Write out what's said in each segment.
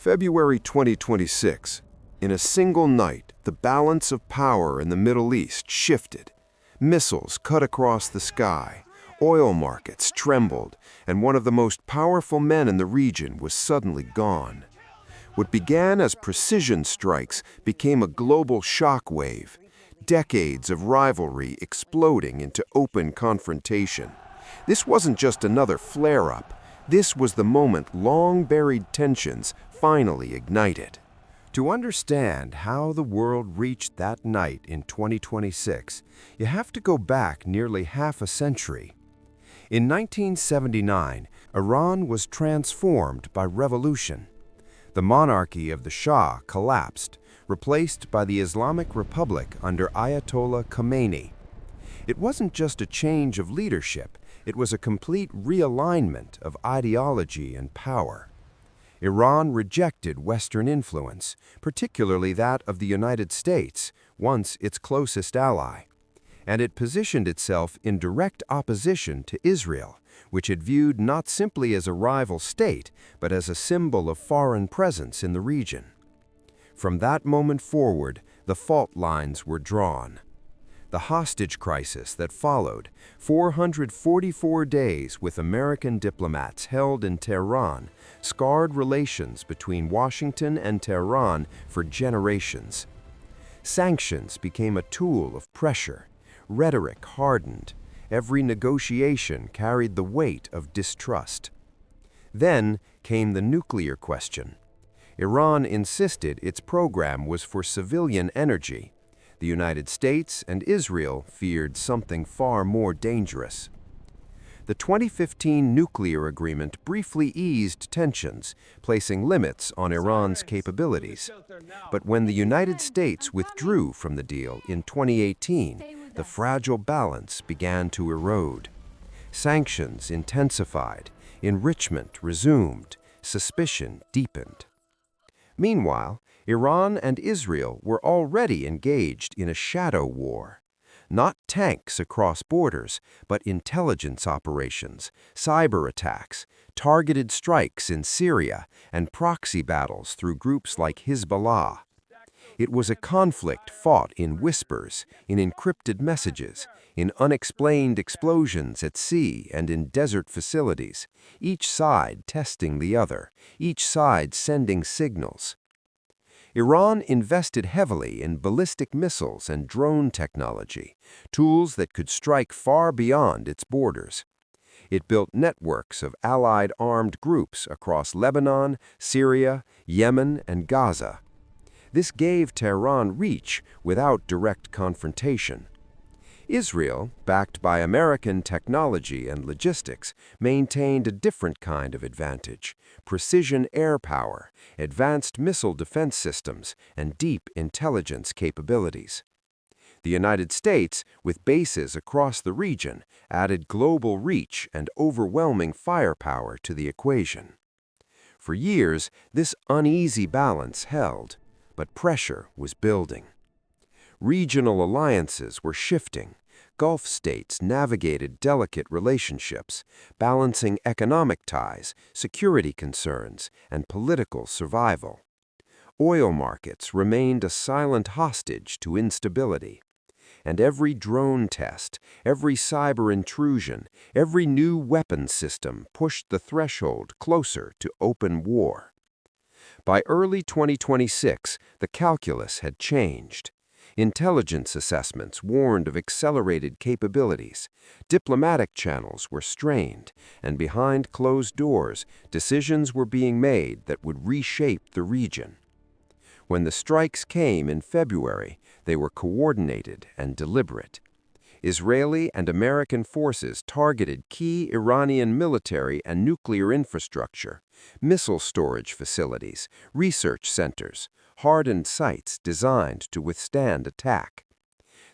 February 2026. In a single night, the balance of power in the Middle East shifted. Missiles cut across the sky, oil markets trembled, and one of the most powerful men in the region was suddenly gone. What began as precision strikes became a global shock wave, decades of rivalry exploding into open confrontation. This wasn't just another flare-up. This was the moment long-buried tensions finally ignited. To understand how the world reached that night in 2026, you have to go back nearly half a century. In 1979, Iran was transformed by revolution. The monarchy of the Shah collapsed, replaced by the Islamic Republic under Ayatollah Khamenei. It wasn't just a change of leadership, it was a complete realignment of ideology and power. Iran rejected Western influence, particularly that of the United States, once its closest ally, and it positioned itself in direct opposition to Israel, which it viewed not simply as a rival state, but as a symbol of foreign presence in the region. From that moment forward, the fault lines were drawn. The hostage crisis that followed, 444 days with American diplomats held in Tehran, scarred relations between Washington and Tehran for generations. Sanctions became a tool of pressure. Rhetoric hardened. Every negotiation carried the weight of distrust. Then came the nuclear question. Iran insisted its program was for civilian energy. The United States and Israel feared something far more dangerous. The 2015 nuclear agreement briefly eased tensions, placing limits on Iran's capabilities. But when the United States withdrew from the deal in 2018, the fragile balance began to erode. Sanctions intensified, enrichment resumed, suspicion deepened. Meanwhile, Iran and Israel were already engaged in a shadow war. Not tanks across borders, but intelligence operations, cyber attacks, targeted strikes in Syria, and proxy battles through groups like Hezbollah. It was a conflict fought in whispers, in encrypted messages, in unexplained explosions at sea and in desert facilities, each side testing the other, each side sending signals. Iran invested heavily in ballistic missiles and drone technology, tools that could strike far beyond its borders. It built networks of allied armed groups across Lebanon, Syria, Yemen, and Gaza. This gave Tehran reach without direct confrontation. Israel, backed by American technology and logistics, maintained a different kind of advantage: precision air power, advanced missile defense systems, and deep intelligence capabilities. The United States, with bases across the region, added global reach and overwhelming firepower to the equation. For years, this uneasy balance held, but pressure was building. Regional alliances were shifting. Gulf states navigated delicate relationships, balancing economic ties, security concerns, and political survival. Oil markets remained a silent hostage to instability. And every drone test, every cyber intrusion, every new weapons system pushed the threshold closer to open war. By early 2026, the calculus had changed. Intelligence assessments warned of accelerated capabilities. Diplomatic channels were strained, and behind closed doors, decisions were being made that would reshape the region. When the strikes came in February, they were coordinated and deliberate. Israeli and American forces targeted key Iranian military and nuclear infrastructure, missile storage facilities, research centers, hardened sites designed to withstand attack.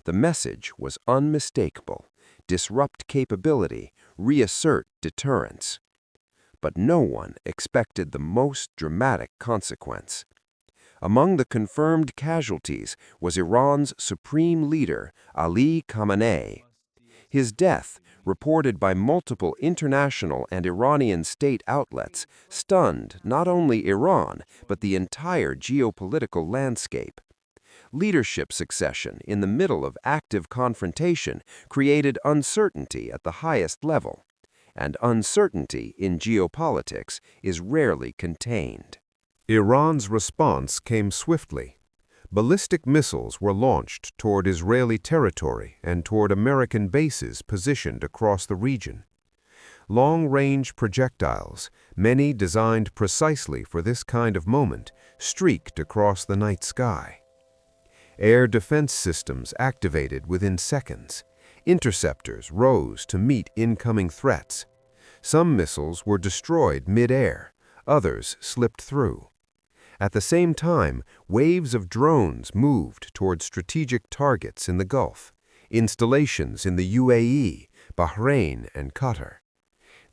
The message was unmistakable: disrupt capability, reassert deterrence. But no one expected the most dramatic consequence. Among the confirmed casualties was Iran's supreme leader, Ali Khamenei. His death, reported by multiple international and Iranian state outlets, stunned not only Iran, but the entire geopolitical landscape. Leadership succession in the middle of active confrontation created uncertainty at the highest level, and uncertainty in geopolitics is rarely contained. Iran's response came swiftly. Ballistic missiles were launched toward Israeli territory and toward American bases positioned across the region. Long-range projectiles, many designed precisely for this kind of moment, streaked across the night sky. Air defense systems activated within seconds. Interceptors rose to meet incoming threats. Some missiles were destroyed mid-air, others slipped through. At the same time, waves of drones moved toward strategic targets in the Gulf, installations in the UAE, Bahrain, and Qatar.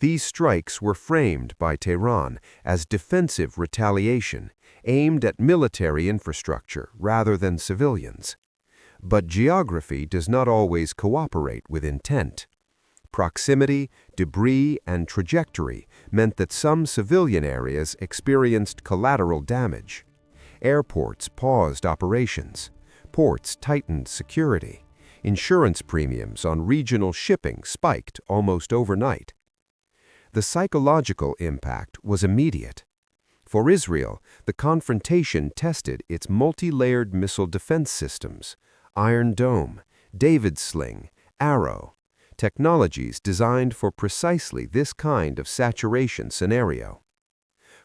These strikes were framed by Tehran as defensive retaliation, aimed at military infrastructure rather than civilians. But geography does not always cooperate with intent. Proximity, debris, and trajectory meant that some civilian areas experienced collateral damage. Airports paused operations. Ports tightened security. Insurance premiums on regional shipping spiked almost overnight. The psychological impact was immediate. For Israel, the confrontation tested its multi-layered missile defense systems, Iron Dome, David's Sling, Arrow, technologies designed for precisely this kind of saturation scenario.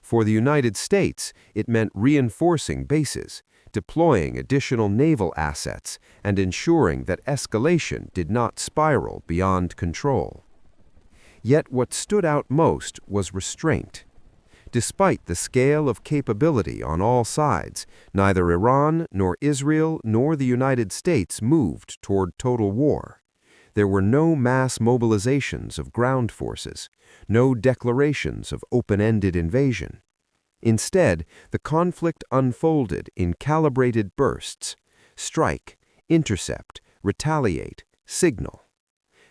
For the United States, it meant reinforcing bases, deploying additional naval assets, and ensuring that escalation did not spiral beyond control. Yet what stood out most was restraint. Despite the scale of capability on all sides, neither Iran nor Israel nor the United States moved toward total war. There were no mass mobilizations of ground forces, no declarations of open-ended invasion. Instead, the conflict unfolded in calibrated bursts: strike, intercept, retaliate, signal.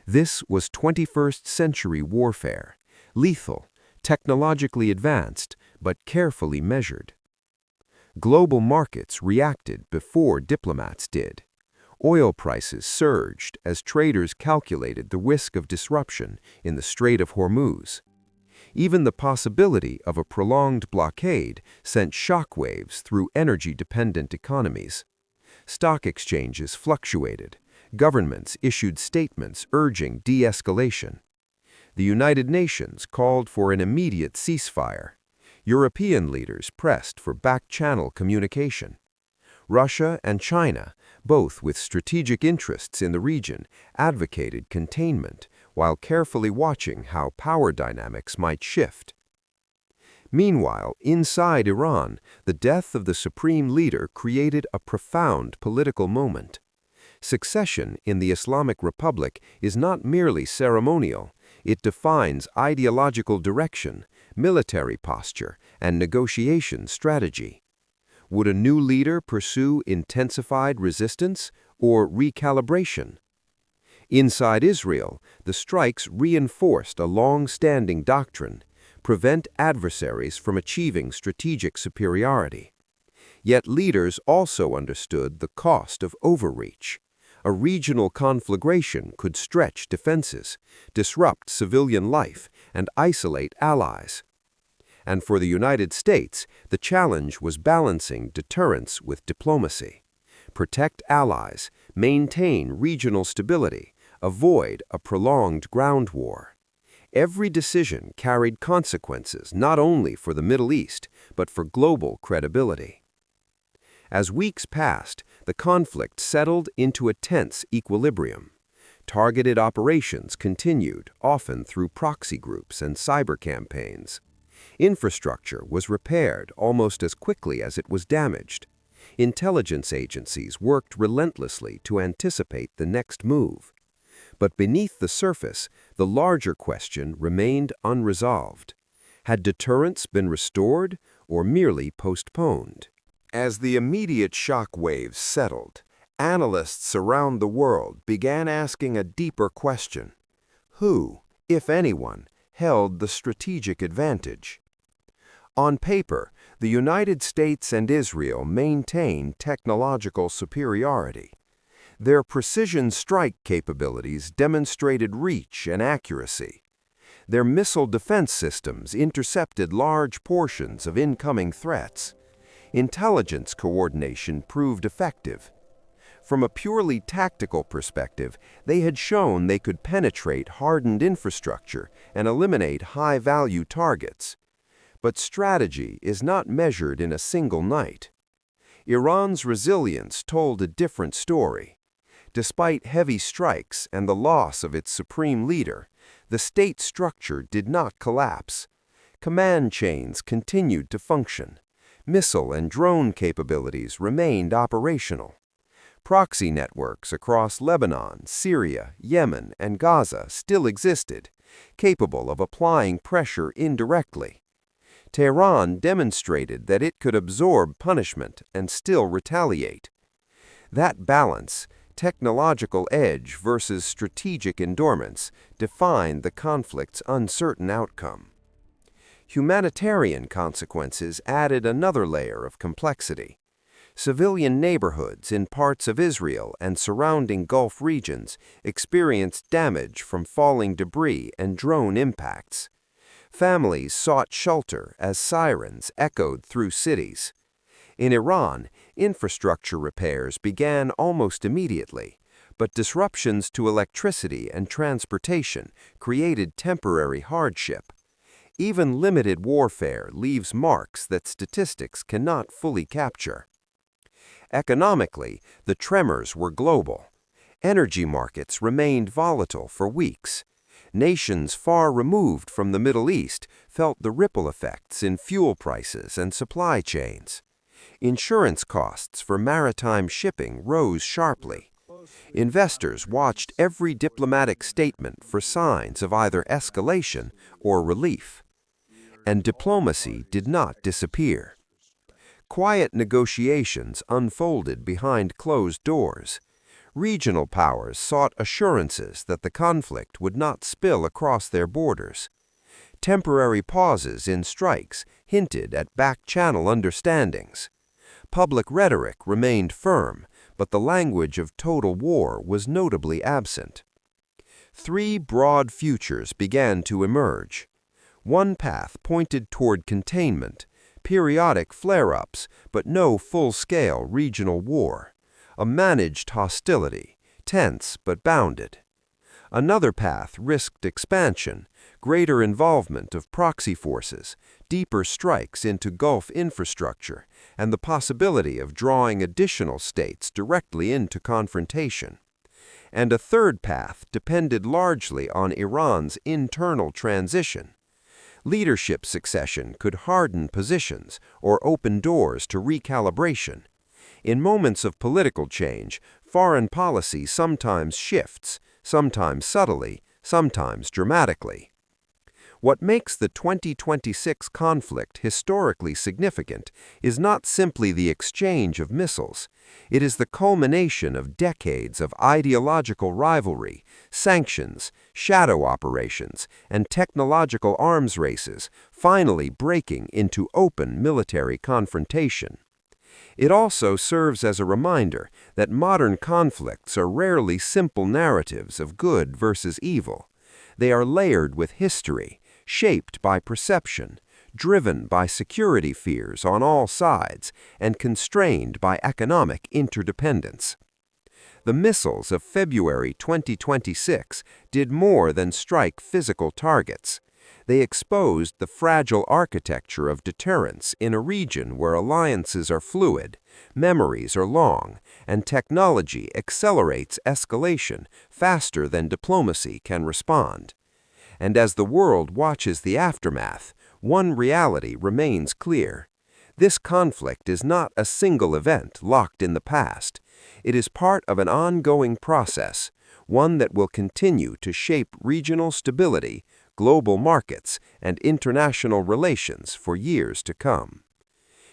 This was 21st century warfare, lethal, technologically advanced, but carefully measured. Global markets reacted before diplomats did. Oil prices surged as traders calculated the risk of disruption in the Strait of Hormuz. Even the possibility of a prolonged blockade sent shockwaves through energy-dependent economies. Stock exchanges fluctuated. Governments issued statements urging de-escalation. The United Nations called for an immediate ceasefire. European leaders pressed for back-channel communication. Russia and China, both with strategic interests in the region, advocated containment while carefully watching how power dynamics might shift. Meanwhile, inside Iran, the death of the supreme leader created a profound political moment. Succession in the Islamic Republic is not merely ceremonial. It defines ideological direction, military posture, and negotiation strategy. Would a new leader pursue intensified resistance or recalibration? Inside Israel, the strikes reinforced a long-standing doctrine: prevent adversaries from achieving strategic superiority. Yet leaders also understood the cost of overreach. A regional conflagration could stretch defenses, disrupt civilian life, and isolate allies. And for the United States, the challenge was balancing deterrence with diplomacy. Protect allies, maintain regional stability, avoid a prolonged ground war. Every decision carried consequences not only for the Middle East, but for global credibility. As weeks passed, the conflict settled into a tense equilibrium. Targeted operations continued, often through proxy groups and cyber campaigns. Infrastructure was repaired almost as quickly as it was damaged. Intelligence agencies worked relentlessly to anticipate the next move. But beneath the surface, the larger question remained unresolved. Had deterrence been restored or merely postponed? As the immediate shock waves settled, Analysts around the world began asking a deeper question: who, if anyone, held the strategic advantage? On paper, the United States and Israel maintained technological superiority. Their precision strike capabilities demonstrated reach and accuracy. Their missile defense systems intercepted large portions of incoming threats. Intelligence coordination proved effective. From a purely tactical perspective, they had shown they could penetrate hardened infrastructure and eliminate high-value targets. But strategy is not measured in a single night. Iran's resilience told a different story. Despite heavy strikes and the loss of its supreme leader, the state structure did not collapse. Command chains continued to function. Missile and drone capabilities remained operational. Proxy networks across Lebanon, Syria, Yemen, and Gaza still existed, capable of applying pressure indirectly. Tehran demonstrated that it could absorb punishment and still retaliate. That balance, technological edge versus strategic endurance, defined the conflict's uncertain outcome. Humanitarian consequences added another layer of complexity. Civilian neighborhoods in parts of Israel and surrounding Gulf regions experienced damage from falling debris and drone impacts. Families sought shelter as sirens echoed through cities. In Iran, infrastructure repairs began almost immediately, but disruptions to electricity and transportation created temporary hardship. Even limited warfare leaves marks that statistics cannot fully capture. Economically, the tremors were global. Energy markets remained volatile for weeks. Nations far removed from the Middle East felt the ripple effects in fuel prices and supply chains. Insurance costs for maritime shipping rose sharply. Investors watched every diplomatic statement for signs of either escalation or relief. And diplomacy did not disappear. Quiet negotiations unfolded behind closed doors. Regional powers sought assurances that the conflict would not spill across their borders. Temporary pauses in strikes hinted at back-channel understandings. Public rhetoric remained firm, but the language of total war was notably absent. Three broad futures began to emerge. One path pointed toward containment, periodic flare-ups, but no full-scale regional war. A managed hostility, tense but bounded. Another path risked expansion, greater involvement of proxy forces, deeper strikes into Gulf infrastructure, and the possibility of drawing additional states directly into confrontation. And a third path depended largely on Iran's internal transition. Leadership succession could harden positions or open doors to recalibration. In moments of political change, foreign policy sometimes shifts, sometimes subtly, sometimes dramatically. What makes the 2026 conflict historically significant is not simply the exchange of missiles. It is the culmination of decades of ideological rivalry, sanctions, shadow operations, and technological arms races finally breaking into open military confrontation. It also serves as a reminder that modern conflicts are rarely simple narratives of good versus evil. They are layered with history, shaped by perception, driven by security fears on all sides, and constrained by economic interdependence. The missiles of February 2026 did more than strike physical targets. They exposed the fragile architecture of deterrence in a region where alliances are fluid, memories are long, and technology accelerates escalation faster than diplomacy can respond. And as the world watches the aftermath, one reality remains clear. This conflict is not a single event locked in the past. It is part of an ongoing process, one that will continue to shape regional stability, global markets, and international relations for years to come.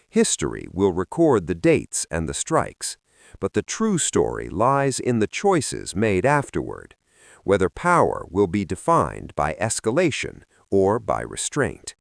History will record the dates and the strikes, But the true story lies in the choices made afterward, whether power will be defined by escalation or by restraint.